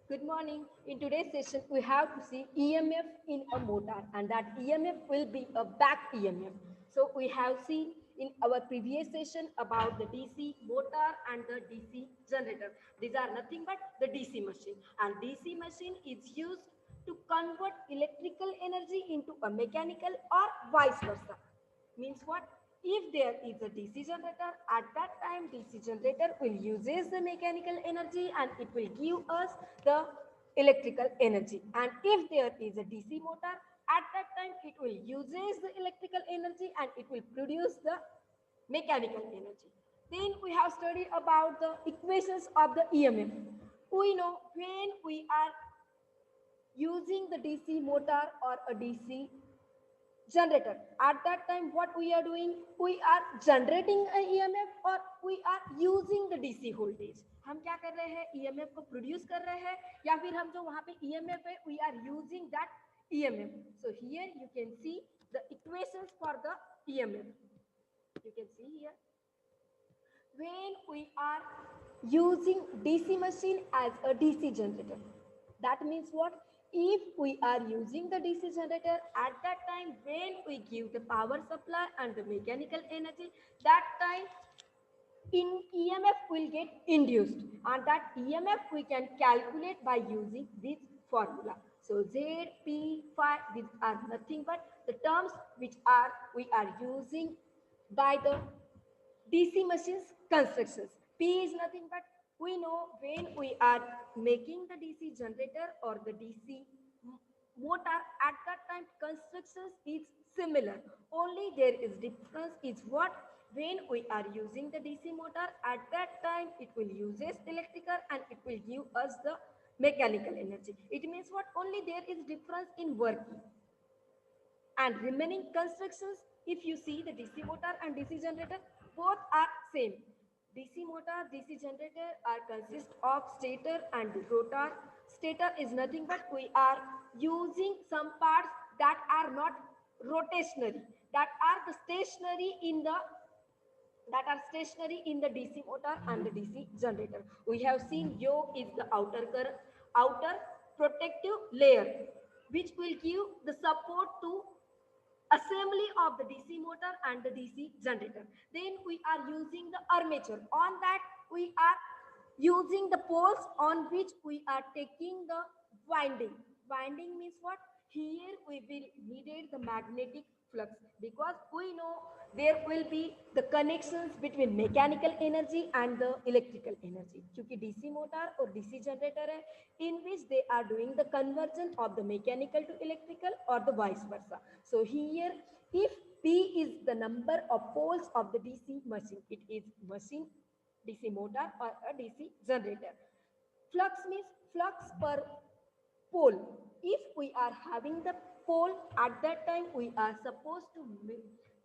Good morning. In today's session, we have to see EMF in a motor, and that EMF will be a back EMF. So we have seen in our previous session about the DC motor and the DC generator. These are nothing but the DC machine, and DC machine is used to convert electrical energy into a mechanical or vice versa. Means what? If there is a DC generator, at that time DC generator will uses the mechanical energy and it will give us the electrical energy. And if there is a DC motor, at that time it will uses the electrical energy and it will produce the mechanical energy. Then we have studied about the equations of the EMF. We know when we are using the DC motor or a DC generator, at that time what we are doing, we are generating a EMF or we are using the DC voltage. हम क्या कर रहे हैं, EMF को produce कर रहे हैं या फिर हम जो वहां पे EMF है we are using that EMF. So here you can see the equations for the EMF. You can see here, when we are using DC machine as a DC generator, that means what? If we are using the DC generator, at that time when we give the power supply and the mechanical energy, that time in EMF will get induced, and that EMF we can calculate by using this formula. So Z, P, phi, these are nothing but the terms which are we are using by the DC machines constructions. P is nothing but we know when we are making the DC generator or the DC motor, at that time constructions is similar. Only there is difference is what? When we are using the DC motor, at that time it will uses electrical and it will give us the mechanical energy. It means what? Only there is difference in working. And remaining constructions, if you see the DC motor and DC generator, both are same. DC motor, DC generator are consist of stator and rotor. Stator is nothing but we are using some parts that are not rotationary, that are the stationary in the DC motor and the DC generator. We have seen yoke is the outer protective layer which will give the support to assembly of the DC motor and the DC generator. Then we are using the armature. On that we are using the poles on which we are taking the winding. Winding means what? Here we will needed the magnetic flux, because we know there will be the connections between mechanical energy and the electrical energy. क्योंकि DC motor और DC generator है, in which they are doing the conversion of the mechanical to electrical or the vice versa. So here, if P is the number of poles of the DC machine, it is machine DC motor or a DC generator. Flux means flux per pole. If we are having the pole, at that time we are supposed to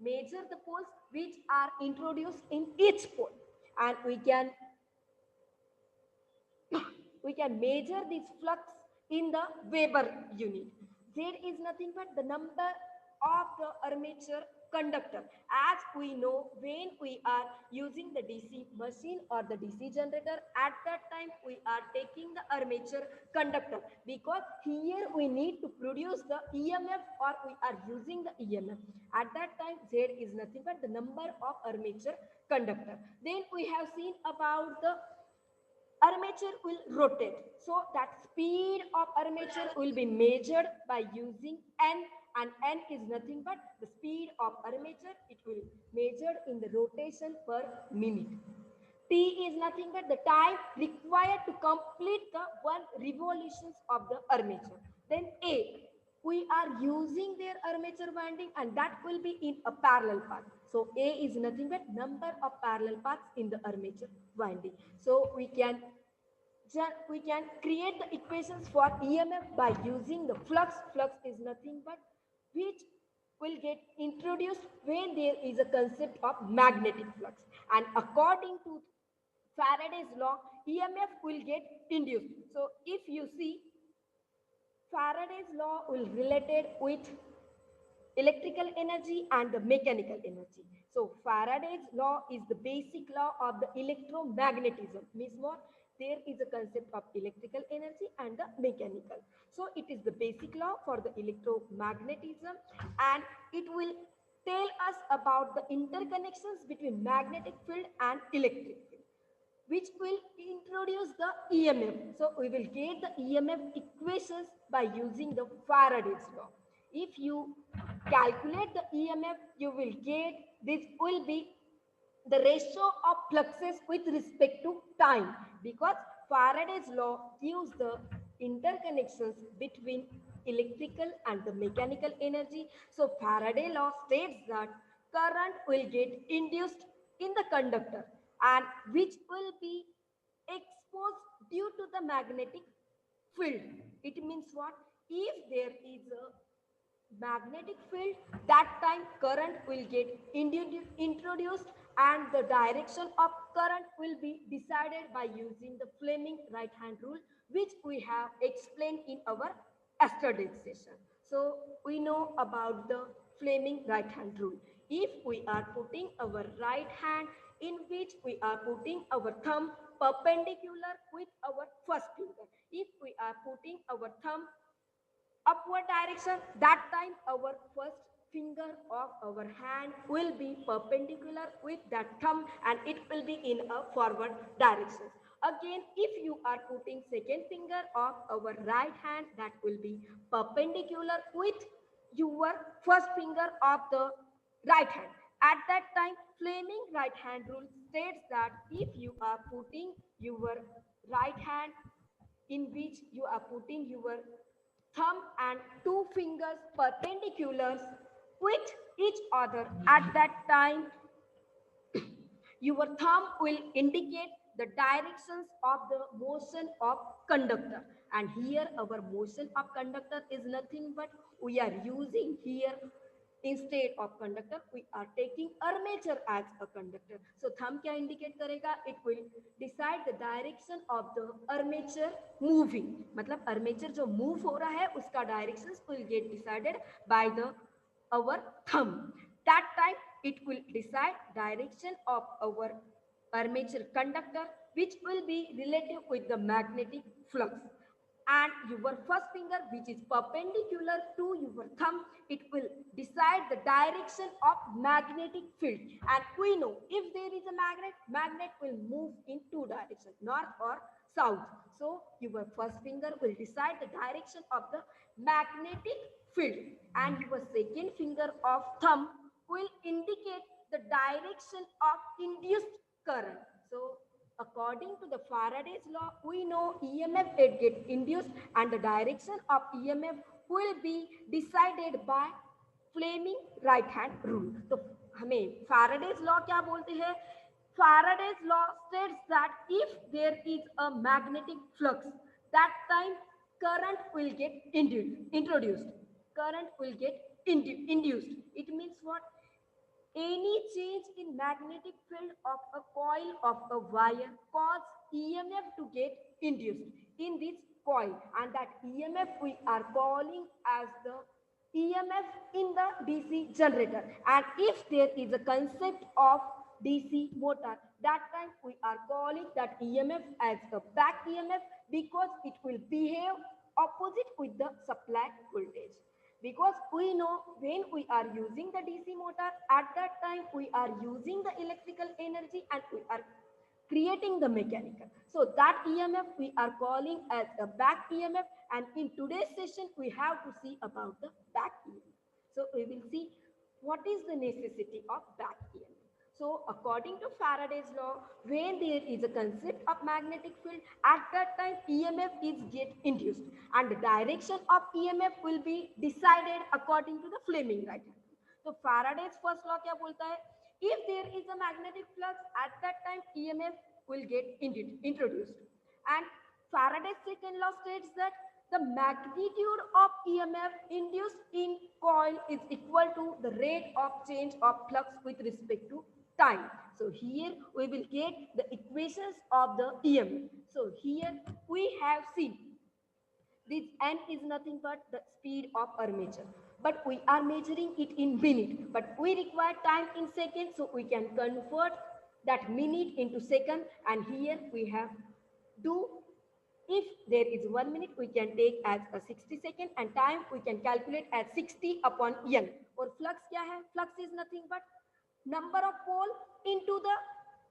measure the poles which are introduced in each pole, and we can measure this flux in the Weber unit. Z is nothing but the number of the armature conductor. As we know, when we are using the DC machine or the DC generator, at that time we are taking the armature conductor, because here we need to produce the EMF or we are using the EMF. At that time Z is nothing but the number of armature conductor. Then we have seen about the armature will rotate. So that speed of armature will be measured by using N, and N is nothing but the speed of armature. It will measured in the rotation per minute. T is nothing but the time required to complete the one revolutions of the armature. Then A, we are using their armature winding and that will be in a parallel path. So A is nothing but number of parallel paths in the armature winding. So we can create the equations for EMF by using the flux. Flux is nothing but which will get introduced when there is a concept of magnetic flux. And according to Faraday's law, EMF will get induced. So if you see, Faraday's law will related with electrical energy and the mechanical energy. So Faraday's law is the basic law of the electromagnetism. Means what? there is a concept of electrical energy and the mechanical. So it is the basic law for the electromagnetism, and it will tell us about the interconnections between magnetic field and electric field, which will introduce the EMF. So we will get the EMF equations by using the Faraday's law. If you calculate the EMF, you will get this will be the ratio of fluxes with respect to time, because Faraday's law gives the interconnections between electrical and the mechanical energy. So Faraday law states that current will get induced in the conductor and which will be exposed due to the magnetic field. It means what? If there is a magnetic field, that time current will get introduced, and the direction of current will be decided by using the Fleming right hand rule, which we have explained in our yesterday's session. So we know about the Fleming right hand rule. If we are putting our right hand, in which we are putting our thumb perpendicular with our first finger, if we are putting our thumb upward direction, that time our first finger of our hand will be perpendicular with that thumb and it will be in a forward direction. Again, if you are putting second finger of our right hand, that will be perpendicular with your first finger of the right hand. At that time, Fleming right hand rule states that if you are putting your right hand, in which you are putting your thumb and two fingers perpendicular with each other, at that time your thumb will indicate the directions of the motion of conductor, and here our motion of conductor is nothing but we are using here, instead of conductor we are taking armature as a conductor. So thumb क्या indicate करेगा? It will decide the direction of the armature moving, मतलब armature जो move हो रहा है उसका directions will get decided by the our thumb. That time it will decide direction of our armature conductor, which will be relative with the magnetic flux. And your first finger, which is perpendicular to your thumb, it will decide the direction of magnetic field. And we know if there is a magnet will move in two directions, north or south. So your first finger will decide the direction of the magnetic field, and your second finger of thumb will indicate the direction of induced current. So according to the Faraday's law, we know EMF it get induced and the direction of EMF will be decided by Fleming right hand rule. तो हमें Faraday's law क्या बोलते हैं? Faraday's law states that if there is a magnetic flux, that time current will get introduced. Current will get induced. It means what? Any change in magnetic field of a coil of a wire cause EMF to get induced in this coil, and that EMF we are calling as the EMF in the DC generator. And if there is a concept of DC motor, that time we are calling that EMF as a back EMF, because it will behave opposite with the supply voltage. Because we know when we are using the DC motor, at that time we are using the electrical energy and we are creating the mechanical. So that EMF we are calling as a back EMF, and in today's session we have to see about the back EMF. So we will see what is the necessity of back EMF. So according to Faraday's law, when there is a concept of magnetic field, at that time EMF is get induced and the direction of EMF will be decided according to the Fleming right hand. So Faraday's first law क्या बोलता है? If there is a magnetic flux, at that time EMF will get introduced. And Faraday's second law states that the magnitude of EMF induced in coil is equal to the rate of change of flux with respect to time. So here we will get the equations of the EMF. So here we have seen this n is nothing but the speed of armature, but we are measuring it in minute, but we require time in seconds, so we can convert that minute into second, and here we have do. If there is 1 minute, we can take as a 60 second, and time we can calculate as 60 upon n. और flux क्या है? Flux is nothing but number of pole into the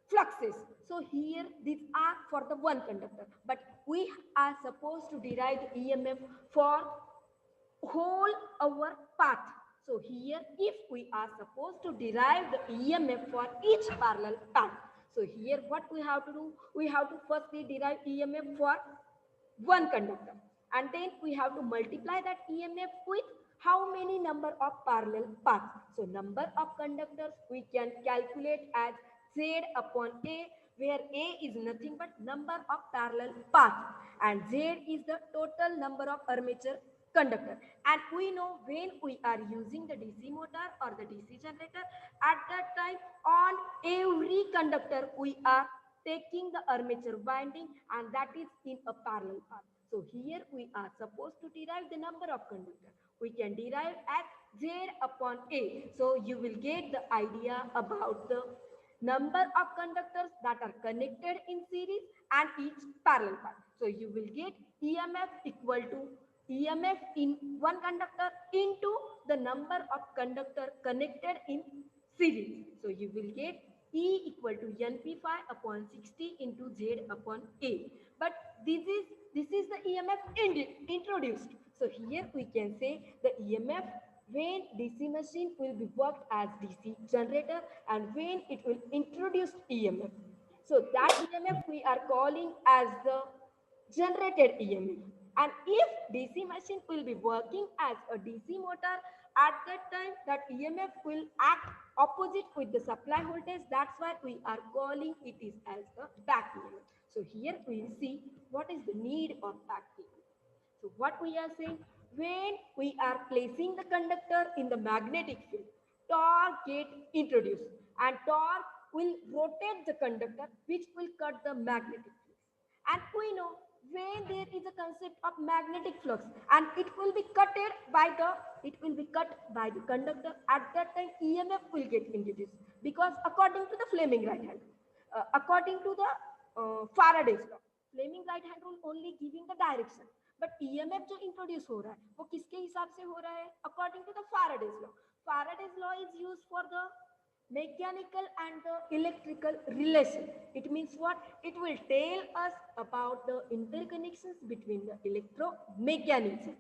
fluxes. So here these are for the one conductor, but we are supposed to derive the EMF for whole our path. So here if we are supposed to derive the EMF for each parallel path, so here what we have to do, we have to firstly derive EMF for one conductor, and then we have to multiply that EMF with how many number of parallel paths. So number of conductors we can calculate as Z upon A, where A is nothing but number of parallel paths and Z is the total number of armature conductor. And we know when we are using the DC motor or the DC generator, at that time on every conductor we are taking the armature winding, and that is in a parallel path. So here we are supposed to derive the number of conductor. We can derive as Z upon A. So you will get the idea about the number of conductors that are connected in series and each parallel path. So you will get EMF equal to EMF in one conductor into the number of conductor connected in series. So you will get E equal to NP phi upon 60 into Z upon A. But this is the EMF introduced. So here we can say the EMF when DC machine will be worked as DC generator and when it will introduce EMF. So that EMF we are calling as the generated EMF. And if DC machine will be working as a DC motor, at that time that EMF will act opposite with the supply voltage. That's why we are calling it is as a back EMF. So here we will see what is the need of back EMF. So what we are saying, when we are placing the conductor in the magnetic field, torque get introduced and torque will rotate the conductor which will cut the magnetic field. And we know when there is a concept of magnetic flux and it will be cut by the conductor, at that time EMF will get introduced, because according to the Fleming right hand, according to the Faraday's law, Fleming right hand rule only giving the direction, but EMF जो introduce हो रहा है वो किसके हिसाब से हो रहा है? According to the Faraday's law. Faraday's law is used for the mechanical and the electrical relation. It means what? It will tell us about the interconnections between the electromechanics.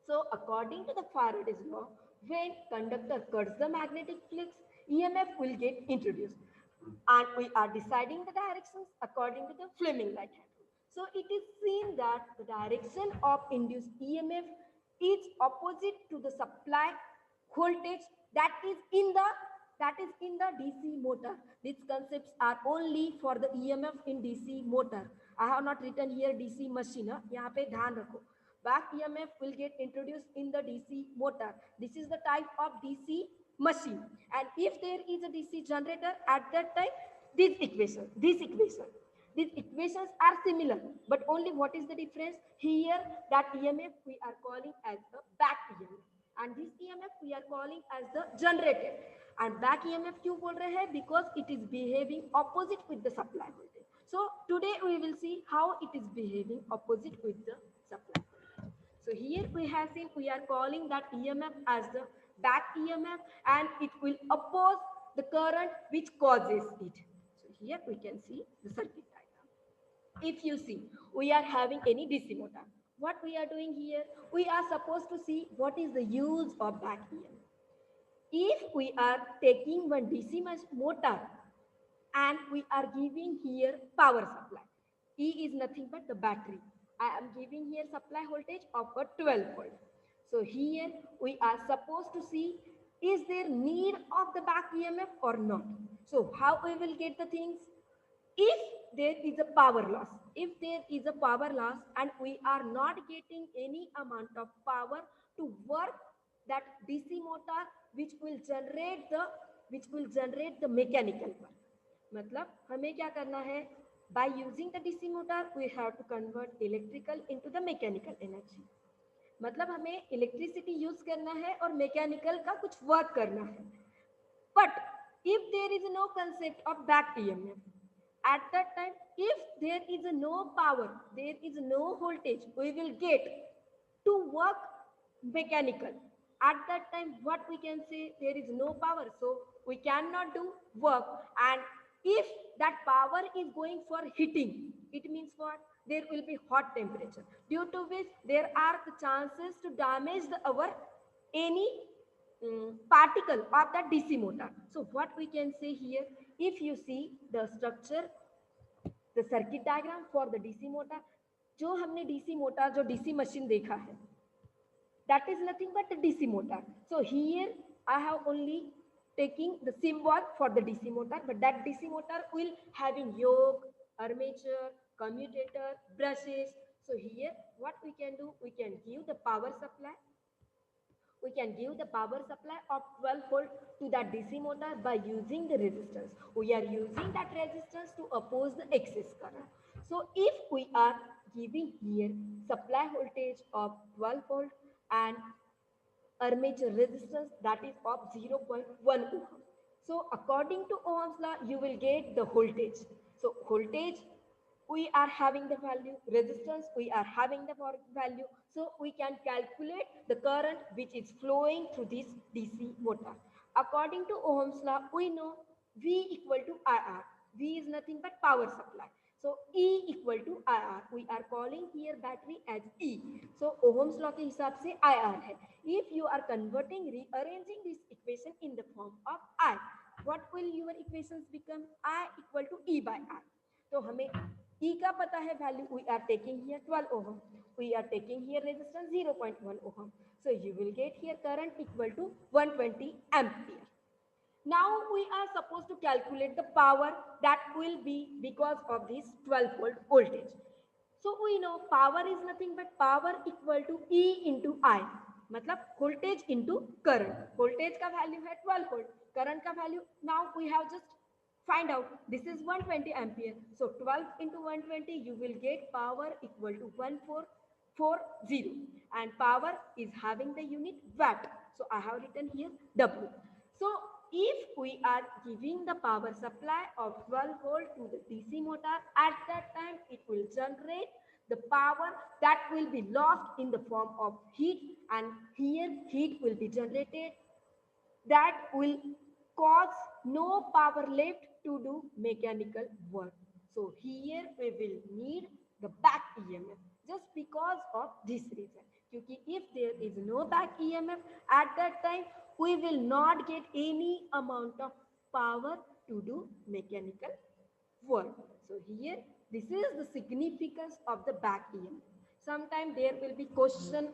So according to the Faraday's law, when conductor cuts the magnetic flux, EMF will get introduced. And we are deciding the directions according to the Fleming right hand rule. So it is seen that the direction of induced EMF is opposite to the supply voltage that is in the DC motor. These concepts are only for the EMF in DC motor. I have not written here DC machine. यहाँ पे ध्यान रखो. Back EMF will get introduced in the DC motor. This is the type of DC machine. And if there is a DC generator, at that time, these equations are similar. But only what is the difference? Here, that EMF we are calling as the back EMF. And this EMF we are calling as the generated. And back EMF क्यों बोल रहे हैं? Because it is behaving opposite with the supply voltage. So today we will see how it is behaving opposite with the supply voltage. So here we have seen we are calling that EMF as the back EMF, and it will oppose the current which causes it. So here we can see the circuit diagram. If you see, we are having any DC motor. What we are doing here, we are supposed to see what is the use of back EMF. If we are taking one DC motor and we are giving here power supply, E is nothing but the battery. I am giving here supply voltage of a 12 volt. So here we are supposed to see, is there need of the back EMF or not? So how we will get the things? If there is a power loss, and we are not getting any amount of power to work that DC motor which will generate the mechanical work. मतलब हमें क्या करना है? By using the DC motor, we have to convert electrical into the mechanical energy. मतलब हमें electricity use करना है और मैकेनिकल का कुछ वर्क करना है. But if there is no concept of back EMF, At that time, if there is a no power, there is no voltage, we will get to work mechanical. At that time, what we can say, there is no power, so we cannot do work. And if that power is going for heating, it means what? There will be hot temperature, due to which there are the chances to damage our any particle of that DC motor. So what we can say here, if you see the structure, the circuit diagram for the DC motor, जो हमने DC motor, जो DC machine देखा है, that is nothing but the DC motor. So here I have only taking the symbol for the DC motor, but that DC motor will having yoke, armature, commutator, brushes. So here what we can do, we can give the power supply. We can give the power supply of 12 volt to that DC motor by using the resistance. We are using that resistance to oppose the excess current. So if we are giving here supply voltage of 12 volt and armature resistance that is of 0.1 ohm. So according to Ohm's law, you will get the voltage. So voltage, we are having the value, resistance, we are having the value. So we can calculate the current which is flowing through this DC motor. According to Ohm's law, we know V equal to IR. V is nothing but power supply. So E equal to IR. We are calling here battery as E. So Ohm's law के हिसाब से IR है. If you are converting, rearranging this equation in the form of I, what will your equations become? I equal to E by I. तो हमें E का पता है value. We are taking here 12 ohm. We are taking here resistance 0.1 ohm. So you will get here current equal to 120 ampere. Now we are supposed to calculate the power that will be because of this 12 volt voltage. So we know power is nothing but power equal to E into I. मतलब voltage into current. Voltage का value है 12 volt. Current का value now we have just find out. This is 120 ampere. So 12 into 120, you will get power equal to 1440. And power is having the unit watt. So I have written here W. So if we are giving the power supply of 12 volt to the DC motor, at that time it will generate the power that will be lost in the form of heat, and here heat will be generated that will cause no power left to do mechanical work. So here we will need the back EMF just because of this reason. Because if there is no back EMF, at that time we will not get any amount of power to do mechanical work. So here this is the significance of the back EMF. Sometimes there will be question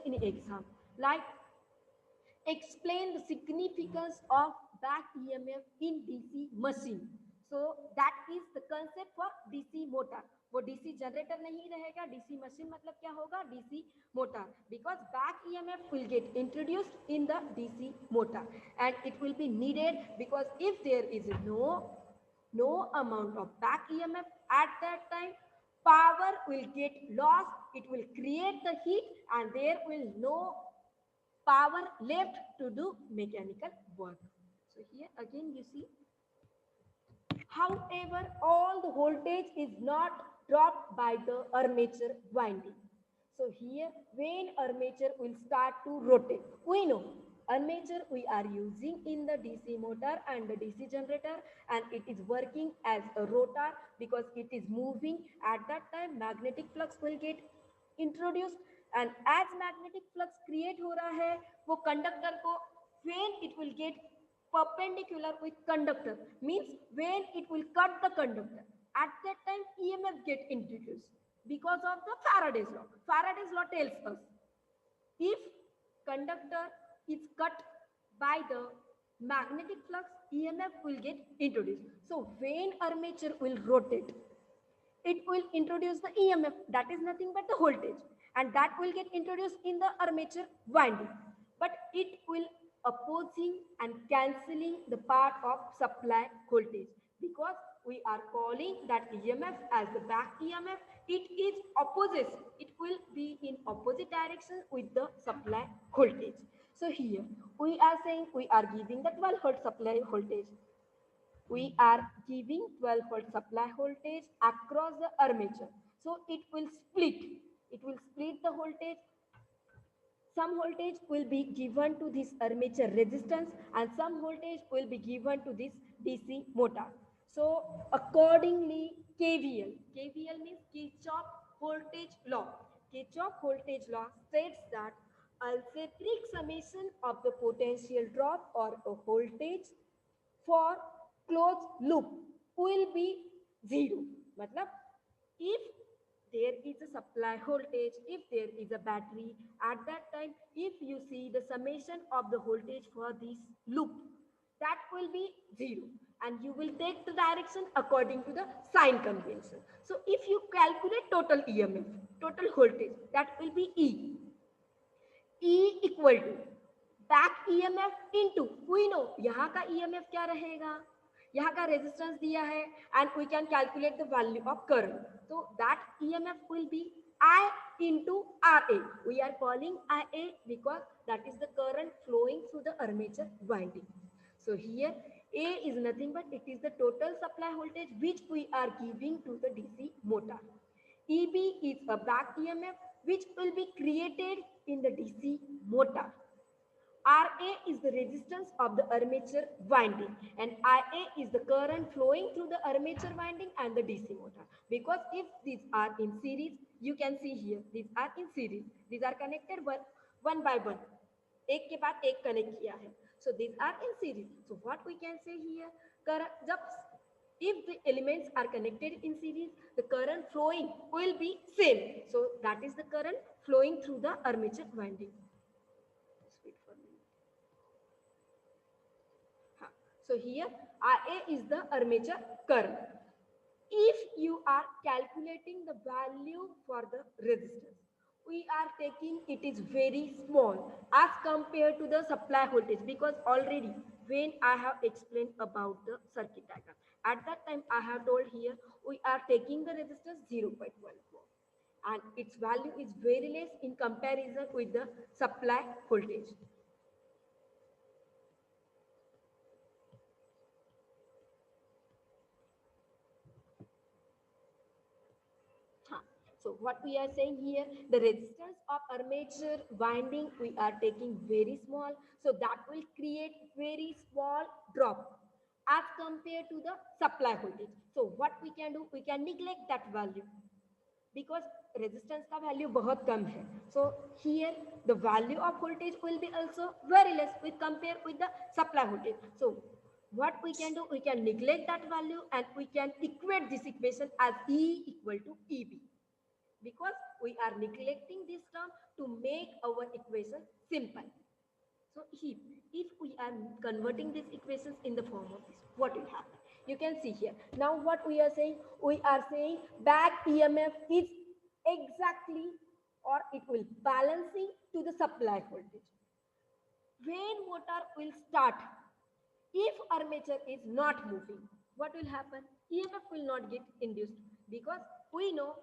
in exam like explain the significance of back EMF in DC machine. So that is the concept for DC motor. वो DC generator नहीं रहेगा, DC machine मतलब क्या होगा? DC motor. Because back EMF will get introduced in the DC motor and it will be needed, because if there is no amount of back EMF at that time, power will get lost, it will create the heat and there will no power left to do mechanical work. So here again you see, however, all the voltage is not dropped by the armature winding. So here when armature will start to rotate, we know armature we are using in the DC motor and the DC generator, and it is working as a rotor because it is moving. At that time magnetic flux will get introduced, and as magnetic flux create हो रहा है वो conductor को, when it will get perpendicular with conductor, means when it will cut the conductor, at that time EMF get introduced because of the Faraday's law. Faraday's law tells us if conductor is cut by the magnetic flux, EMF will get introduced. So when armature will rotate, it will introduce the EMF, that is nothing but the voltage, and that will get introduced in the armature winding, but it will opposing and cancelling the part of supply voltage, because we are calling that EMF as the back EMF. It is opposite, it will be in opposite direction with the supply voltage. So here we are saying we are giving the 12 volt supply voltage. We are giving 12 volt supply voltage across the armature. So it will split. It will split the voltage. Some voltage will be given to this armature resistance and some voltage will be given to this DC motor. So accordingly, KVL means Kirchhoff voltage law. Kirchhoff voltage law states that algebraic summation of the potential drop or a voltage for closed loop will be zero. मतलब if there is a supply voltage, if there is a battery, at that time, if you see the summation of the voltage for this loop, that will be zero. And you will take the direction according to the sign convention. So if you calculate total EMF, total voltage, that will be E. E equal to back EMF into we know यहाँ का EMF क्या रहेगा, यहाँ का resistance दिया है and we can calculate the value of current. तो that EMF will be I into RA. We are calling IA because that is the current flowing through the armature winding. So here A is nothing but it is the total supply voltage which we are giving to the DC motor. EB is a back EMF which will be created in the DC motor. RA is the resistance of the armature winding and IA is the current flowing through the armature winding and the DC motor. Because if these are in series, you can see here, these are in series. These are connected one by one. एक के बाद एक connect किया है. So these are in series. So what we can say here, if the elements are connected in series, the current flowing will be same. So that is the current flowing through the armature winding. So here IA is the armature current. If you are calculating the value for the resistance, we are taking it is very small as compared to the supply voltage, because already when I have explained about the circuit diagram, at that time I have told here we are taking the resistance 0.14 and its value is very less in comparison with the supply voltage. So what we are saying here, the resistance of armature winding we are taking very small, so that will create very small drop as compared to the supply voltage. So what we can do, we can neglect that value because resistance का value बहुत कम है. So here the value of voltage will be also very less with compared with the supply voltage. So what we can do, we can neglect that value and we can equate this equation as E equal to EB, because we are neglecting this term to make our equation simple. So if we are converting these equations in the form of this, what will happen? You can see here. Now what we are saying back EMF is exactly, or it will balancing to the supply voltage. When motor will start, if armature is not moving, what will happen? EMF will not get induced, because we know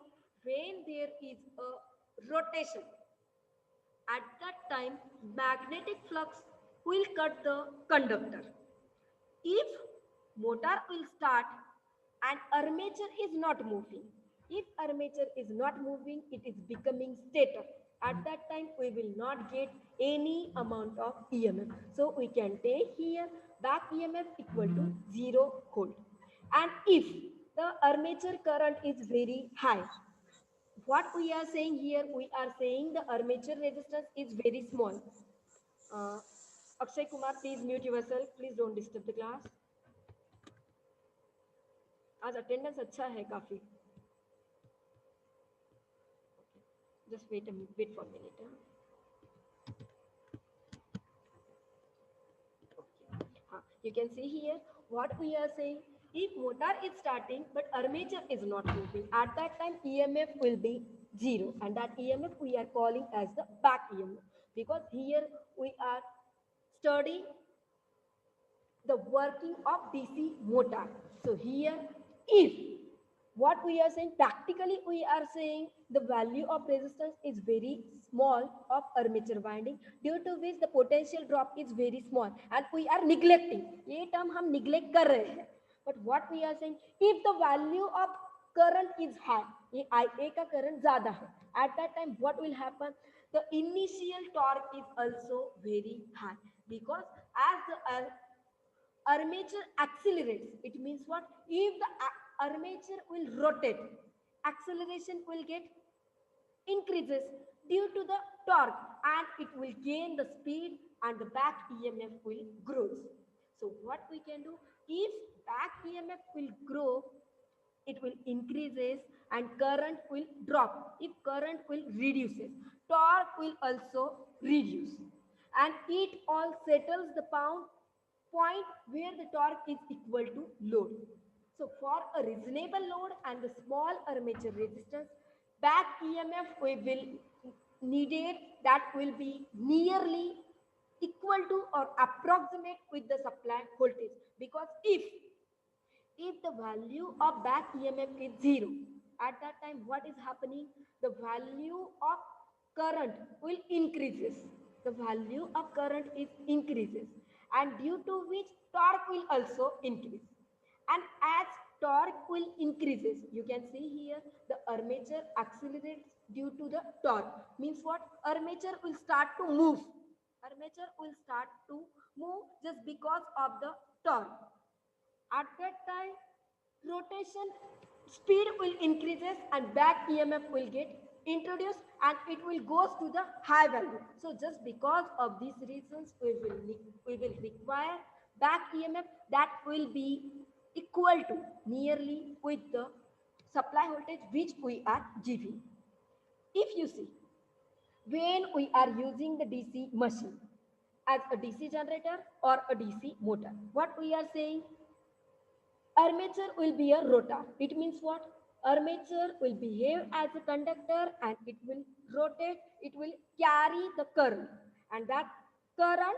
when there is a rotation, at that time magnetic flux will cut the conductor. If motor will start and armature is not moving, if armature is not moving, it is becoming stator. At that time we will not get any amount of EMF. So we can take here back EMF equal to 0 volt. And if the armature current is very high, what we are saying here, we are saying the armature resistance is very small. Akshay Kumar, please mute yourself. Please don't disturb the class. आज attendance अच्छा है काफी. Just wait for a minute. Okay. You can see here what we are saying. If motor is starting but armature is not moving, at that time EMF will be 0, and that EMF we are calling as the back EMF, because here we are studying the working of DC motor. So here if what we are saying, practically we are saying the value of resistance is very small of armature winding, due to which the potential drop is very small and we are neglecting. ये term हम neglect कर रहे हैं. But what we are saying, if the value of current is high, ये IA का current ज़्यादा है, at that time what will happen? The initial torque is also very high, because as the armature accelerates, it means what? If the armature will rotate, acceleration will get increases due to the torque, and it will gain the speed and the back EMF will grow. So what we can do, if back EMF will grow, it will increases and current will drop. If current will reduces, torque will also reduce, and it all settles the point where the torque is equal to load. So for a reasonable load and the small armature resistance, back EMF we will needed that will be nearly equal to or approximate with the supply voltage, because if the value of back EMF is 0, at that time what is happening? The value of current will increases. The value of current is increases, and due to which torque will also increase. And as torque will increases, you can see here the armature accelerates due to the torque. Means what? Armature will start to move. Armature will start to move just because of the torque. At that time, rotation speed will increases and back EMF will get introduced, and it will goes to the high value. So just because of these reasons, we will require back EMF that will be equal to nearly with the supply voltage which we are giving. If you see, when we are using the DC machine as a DC generator or a DC motor, what we are saying, armature will be a rotor. It means what? Armature will behave as a conductor and it will rotate, it will carry the current, and that current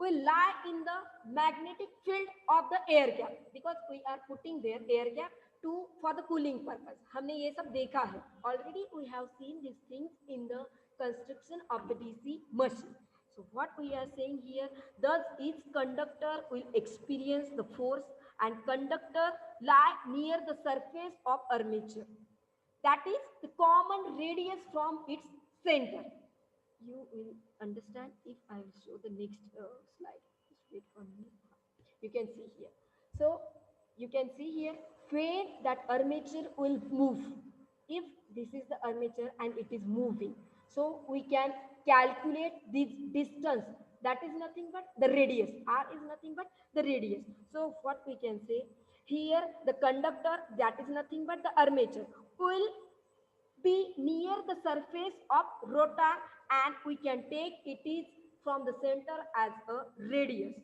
will lie in the magnetic field of the air gap, because we are putting there air gap to for the cooling purpose. हमने ये सब देखा है. Already we have seen these things in the construction of the DC machine. So what we are saying here, thus each conductor will experience the force, and conductor lie near the surface of armature. That is the common radius from its center. You will understand if I will show the next slide. Just wait for me. You can see here. So you can see here where that armature will move. If this is the armature and it is moving, so we can calculate this distance. That is nothing but the radius. R is nothing but the radius. So what we can say here, the conductor, that is nothing but the armature, will be near the surface of rotor, and we can take it is from the center as a radius.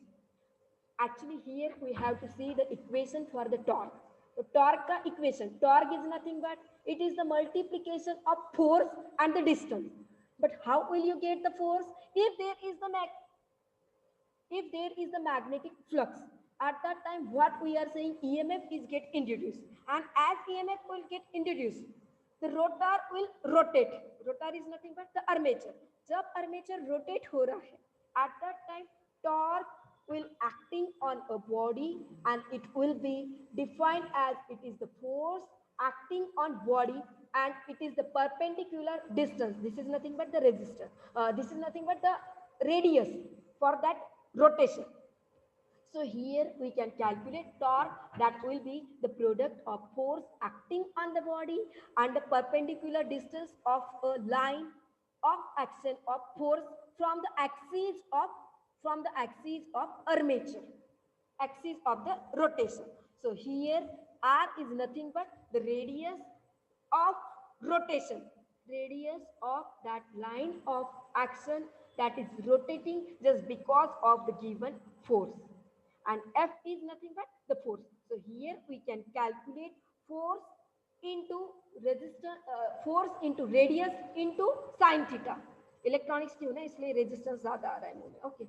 Actually here we have to see the equation for the torque. The torque equation, torque is nothing but it is the multiplication of force and the distance. But how will you get the force? If there is the magnetic flux, at that time what we are saying, EMF is get introduced, and as EMF will get introduced, the rotor will rotate. Rotor is nothing but the armature. जब armature rotate हो रहा है, at that time torque will acting on a body, and it will be defined as it is the force acting on body, and it is the perpendicular distance. This is nothing but the resistance. This is nothing but the radius for that rotation. So here we can calculate torque, that will be the product of force acting on the body and the perpendicular distance of a line of action of force from the axis of armature, axis of the rotation. So here R is nothing but the radius of rotation, radius of that line of action that is rotating just because of the given force, and F is nothing but the force. So here we can calculate force into force into radius into sin theta. Electronics की हूँ ना, इसलिए resistance ज्यादा आ रहा है मुझे. Okay,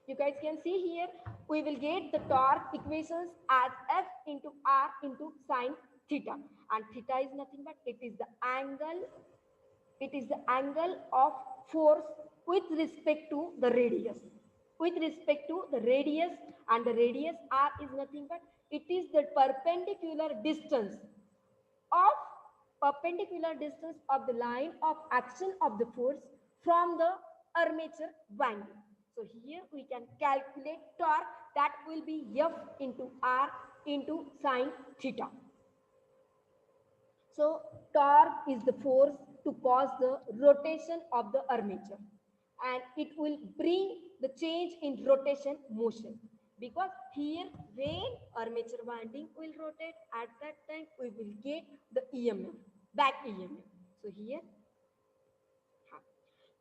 you guys can see here we will get the torque equations as F into R into sin theta, and theta is nothing but it is the angle of force with respect to the radius. With respect to the radius, and the radius r is nothing but it is the of perpendicular distance of the line of action of the force from the armature winding. So here we can calculate torque, that will be F into R into sine theta. So torque is the force to cause the rotation of the armature, and it will bring the change in rotation motion, because here when armature winding will rotate, at that time we will get the EMF, back EMF. So here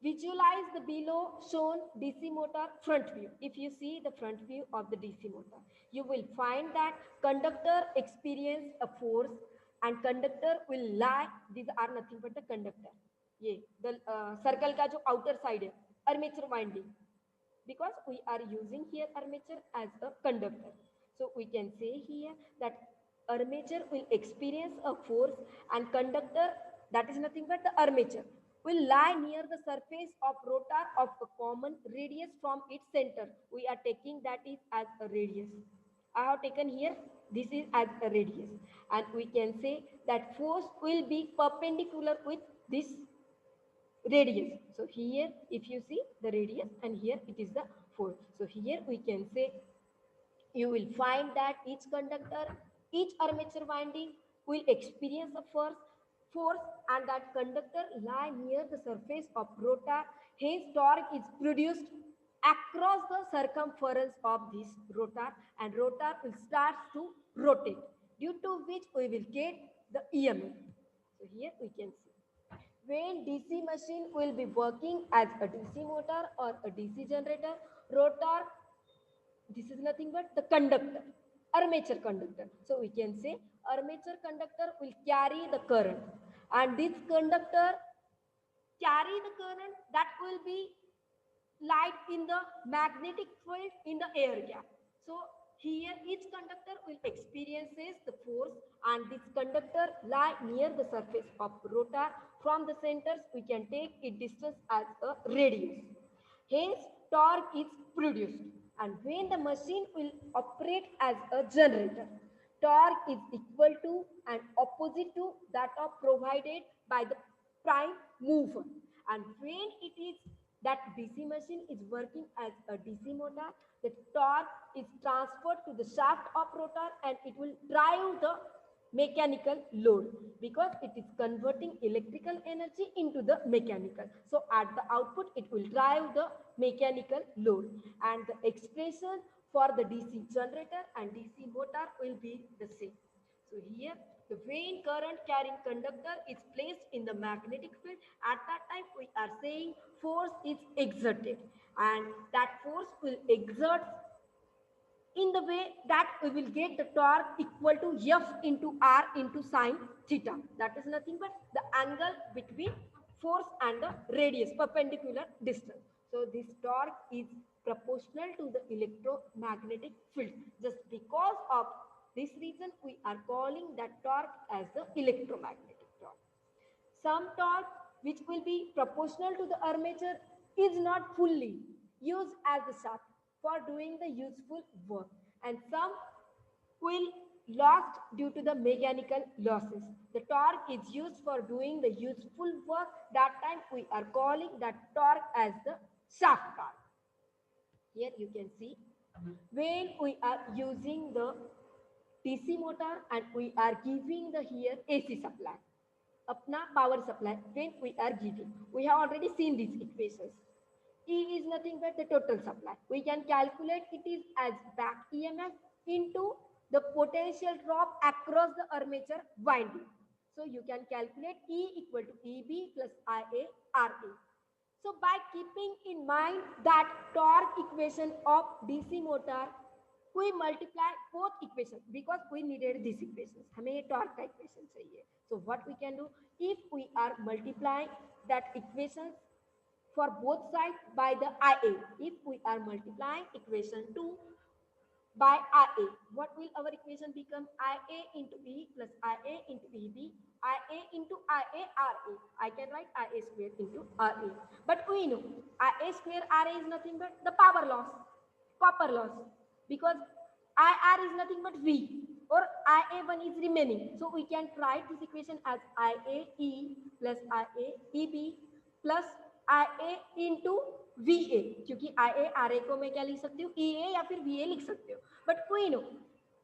visualize the below shown DC motor front view. If you see the front view of the DC motor, you will find that conductor experience a force and conductor will lie. These are nothing but the conductor. ये the circle का जो outer side है, armature winding. Because we are using here armature as a conductor. So we can say here that armature will experience a force and conductor, that is nothing but the armature, will lie near the surface of rotor of a common radius from its center. We are taking that is as a radius. I have taken here this is as a radius, and we can say that force will be perpendicular with this radius. So here if you see the radius and here it is the force. So here we can say you will find that each conductor, each armature winding will experience a force and that conductor lie near the surface of rotor. Hence torque is produced across the circumference of this rotor, and rotor will start to rotate, due to which we will get the EMF. So here we can see when DC machine will be working as a DC motor or a DC generator, rotor, this is nothing but the conductor, armature conductor. So we can say armature conductor will carry the current, and this conductor carry the current that will be light in the magnetic field in the air gap. So here each conductor will experiences the force, and this conductor lie near the surface of rotor. From the centers we can take its distance as a radius. Hence torque is produced, and when the machine will operate as a generator, torque is equal to and opposite to that of provided by the prime mover. And when it is that DC machine is working as a DC motor, the torque is transferred to the shaft of rotor and it will drive the mechanical load, because it is converting electrical energy into the mechanical. So at the output it will drive the mechanical load, and the expression for the DC generator and DC motor will be the same. So here the when current carrying conductor is placed in the magnetic field, at that time we are saying force is exerted, and that force will exert in the way that we will get the torque equal to F into R into sine theta. That is nothing but the angle between force and the radius, perpendicular distance. So this torque is proportional to the electromagnetic field. Just because of this reason we are calling that torque as the electromagnetic torque. Some torque which will be proportional to the armature is not fully used as the shaft for doing the useful work, and some will lost due to the mechanical losses. The torque is used for doing the useful work. That time we are calling that torque as the shaft torque. Here you can see when we are using the DC motor and we are giving the here AC supply, अपना power supply, when we are giving, we have already seen these equations. E is nothing but the total supply. We can calculate it is as back EMF into the potential drop across the armature winding. So you can calculate E equal to EB plus IA RA. So by keeping in mind that torque equation of DC motor, we multiply both equations because we needed these equations. हमें ये torque का equation चाहिए. So what we can do, if we are multiplying that equations for both sides by the IA, if we are multiplying equation 2 by IA. What will our equation become? IA into E plus IA into EB, IA into IA RA. I can write IA square into RA. But we know IA square RA is nothing but the power loss, copper loss, because IR is nothing but V, or IA1 is remaining. So we can write this equation as IAE plus IAEB plus IA into VA, क्योंकि IA RA को मैं क्या लिख सकती हूँ, EA या फिर VA लिख सकती हूँ. But we know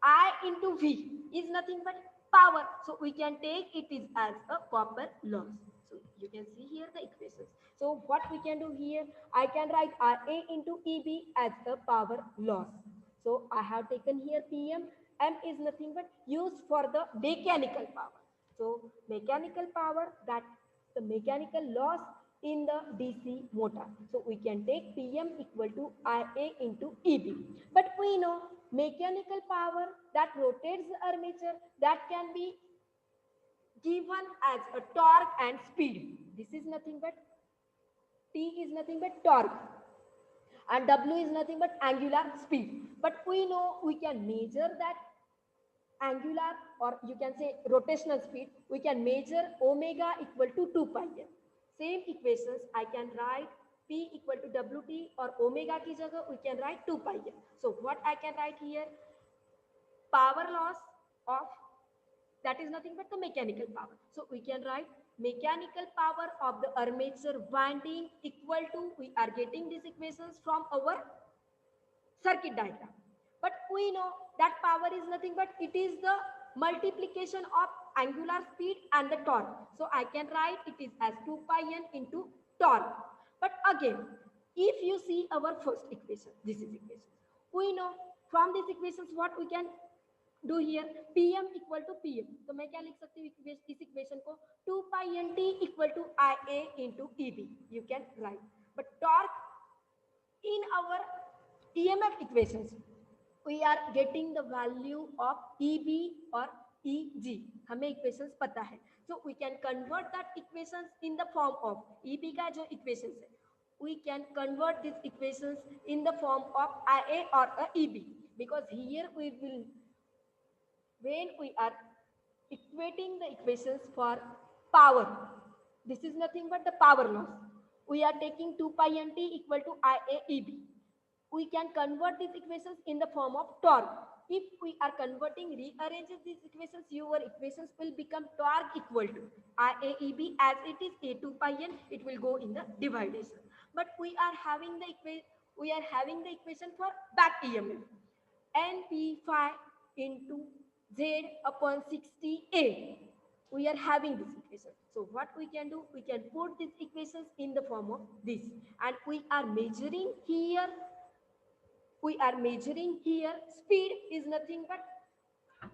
I into V is nothing but power, so we can take it is as a copper loss. So you can see here the equations. So what we can do here, I can write RA into EB as a power loss. So I have taken here PM. M is nothing but used for the mechanical power. So mechanical power, that the mechanical loss in the DC motor. So we can take PM equal to IA into EB. But we know mechanical power that rotates the armature, that can be given as a torque and speed. This is nothing but T is nothing but torque and W is nothing but angular speed. But we know we can measure that angular, or you can say rotational speed. We can measure omega equal to 2 pi n. Same equations I can write P equal to WT, or omega की जगह we can write 2 pi n. So what I can write here, power loss of, that is nothing but the mechanical power. So we can write mechanical power of the armature winding equal to, we are getting these equations from our circuit diagram. But we know that power is nothing but it is the multiplication of angular speed and the torque. So I can write it is as 2 pi n into torque. But again, if you see our first equation, this is equation. We know from these equations what we can do here, PM equal to PM. तो मैं क्या लिख सकती हूँ इस equation को, 2 pi nt equal to IA into EB. You can write. But torque in our EMF equations, we are getting the value of EB or EG. हमें equations पता है. So we can convert that equations in the form of EB का जो equations है, we can convert these equations in the form of IA or a EB, because here we will, when we are equating the equations for power, this is nothing but the power loss. We are taking 2 pi nt equal to IAEB. We can convert these equations in the form of torque. If we are converting, rearranging these equations, your equations will become torque equal to IAEB, as it is A2 pi n, it will go in the dividation. But we are having the equation for back EMF, NP phi into Z upon 60A. We are having this equation. So what we can do, we can put these equations in the form of this, and we are measuring here speed is nothing but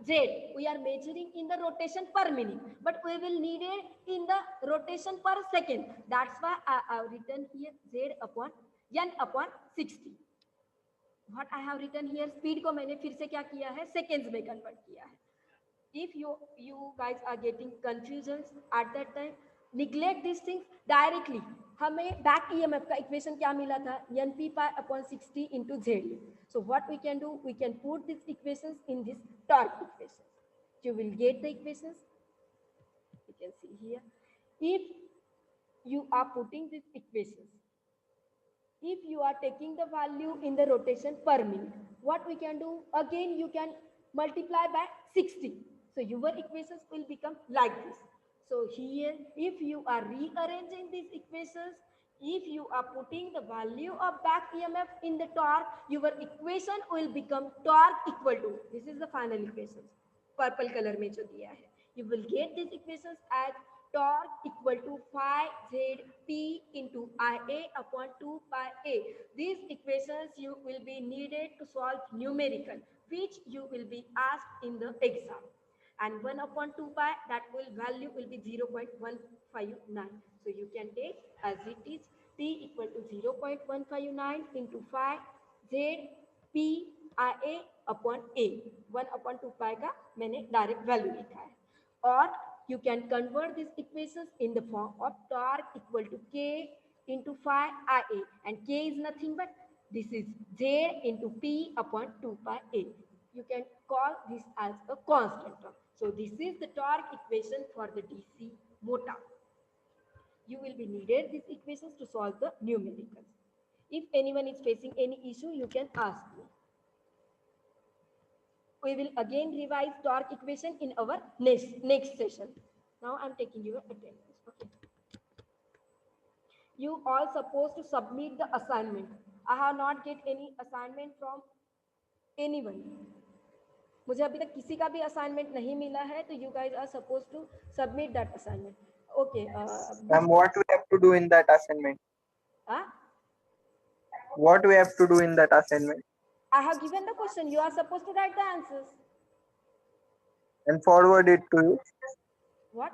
Z. We are measuring in the rotation per minute, but we will need it in the rotation per second. That's why I have written here Z upon N upon 60. What I have written here, speed को मैंने फिर से क्या किया है, seconds में convert किया है. If you guys are getting confusions at that time, neglect these things. Directly हमें back EMF का equation क्या मिला था, NP pi upon 60 into Z. So what we can do, we can put these equations in this torque equation. You will get the equations. You can see here. If you are putting these equations, if you are taking the value in the rotation per minute, what we can do, again you can multiply by 60. So your equations will become like this. So here, if you are rearranging these equations, if you are putting the value of back EMF in the torque, your equation will become torque equal to, this is the final equation, purple color में जो दिया है. You will get these equations as torque equal to phi ZP into IA upon 2 pi A. These equations you will be needed to solve numerical, which you will be asked in the exam. And 1 upon 2 pi, that value will be 0.159. So you can take as it is, T equal to 0.159 into phi ZP IA upon A. 1 upon 2 pi का मैंने direct value लिखा है. Or you can convert these equations in the form of torque equal to K into phi IA, and K is nothing but This is Z into P upon 2 pi A. You can call this as a constant term. So this is the torque equation for the DC motor. You will be needed these equations to solve the numericals. If anyone is facing any issue, you can ask me. We will again revise torque equation in our next session. Now I'm taking your attendance. Okay. You all supposed to submit the assignment. I have not get any assignment from anyone. मुझे अभी तक किसी का भी assignment नहीं मिला है, तो you guys are supposed to submit that assignment. Okay. What we have to do in that assignment? What we have to do in that assignment? I have given the question. You are supposed to write the answers. And forward it to you. What?